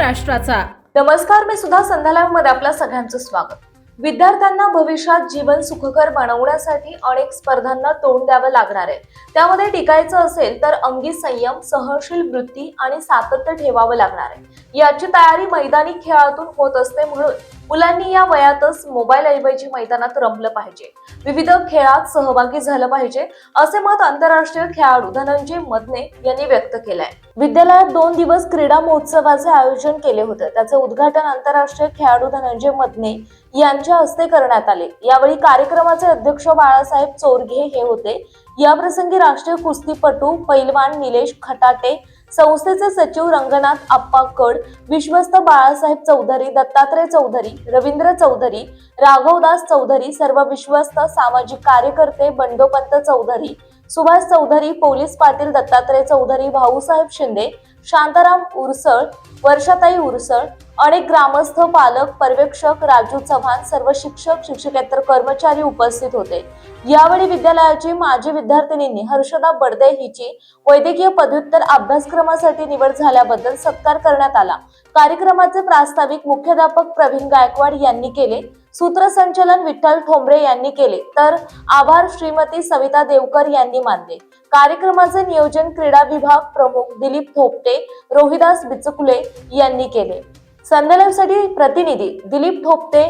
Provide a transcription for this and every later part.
राष्ट्राचा। नमस्कार, मी सुद्धा संध्या लाईव्ह मध्ये आपल्या सगळ्यांचं स्वागत। विद्यार्थ्यांना भविष्यात जीवन सुखकर बनवण्यासाठी अनेक स्पर्धांना तोंड द्यावं लागणार आहे। त्यामध्ये टिकायचं असेल तर अंगी संयम, सहनशील वृत्ती आणि सातत्य ठेवावं लागणार आहे। याची तयारी मैदानी खेळातून होत असते, म्हणून मुलांनी या वयातच मोबाईल ऐवजी मैदानात रमलं पाहिजे, विविध खेळात सहभागी झालं पाहिजे, असे मत आंतरराष्ट्रीय खेळाडू धनंजय मदने यांनी व्यक्त केलंय। विद्यालयात 2 दिवस क्रीडा महोत्सवाचे आयोजन केले होते। त्याचे उद्घाटन आंतरराष्ट्रीय खेळाडू धनंजय मदने यांच्या हस्ते करण्यात आले। यावेळी कार्यक्रमाचे अध्यक्ष बाळासाहेब चोरघे हे होते। याप्रसंगी राष्ट्रीय कुस्तीपटू पैलवान निलेश खटाटे, संस्थेचे सचिव रंगनाथ आप्पा कड, विश्वस्त बाळासाहेब चौधरी, दत्तात्रय चौधरी, रवींद्र चौधरी, राघवदास चौधरी, सर्व विश्वस्त सामाजिक कार्यकर्ते, बंडोपंत चौधरी, सुभाष चौधरी, पोलीस पाटील दत्तात्रय चौधरी, भाऊसाहेब शिंदे, शांताराम उरसळ, वर्षाताई उरसळ, अनेक ग्रामस्थ, पालक, पर्यवेक्षक, राजू चव्हाण, सर्व शिक्षक, शिक्षकेतर कर्मचारी उपस्थित होते। यावेळी विद्यालयाची माजी विद्यार्थिनींनी हर्षदा बडदे हिची वैद्यकीय पदव्युत्तर अभ्यासक्रमासाठी निवड झाल्याबद्दल सत्कार करण्यात आला। कार्यक्रमाचे प्रास्ताविक मुख्याध्यापक प्रवीण गायकवाड यांनी केले, सूत्रसंचालन विठ्ठल ठोंबरे यांनी केले, तर आभार श्रीमती सविता देवकर यांनी मानले। कार्यक्रमाचे नियोजन क्रीडा विभाग प्रमुख दिलीप थोपटे, रोहिदास बिचकुले यांनी केले। संध्या लाईव्हसाठी प्रतिनिधी दिलीप थोपटे,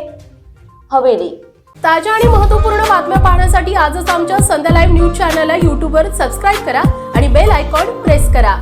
हवेली। ताज्या आणि महत्त्वपूर्ण बातम्या पाहण्यासाठी आजच आमच्या संध्या लाईव्ह न्यूज चॅनलला YouTube वर सबस्क्राईब करा आणि बेल आयकॉन प्रेस करा।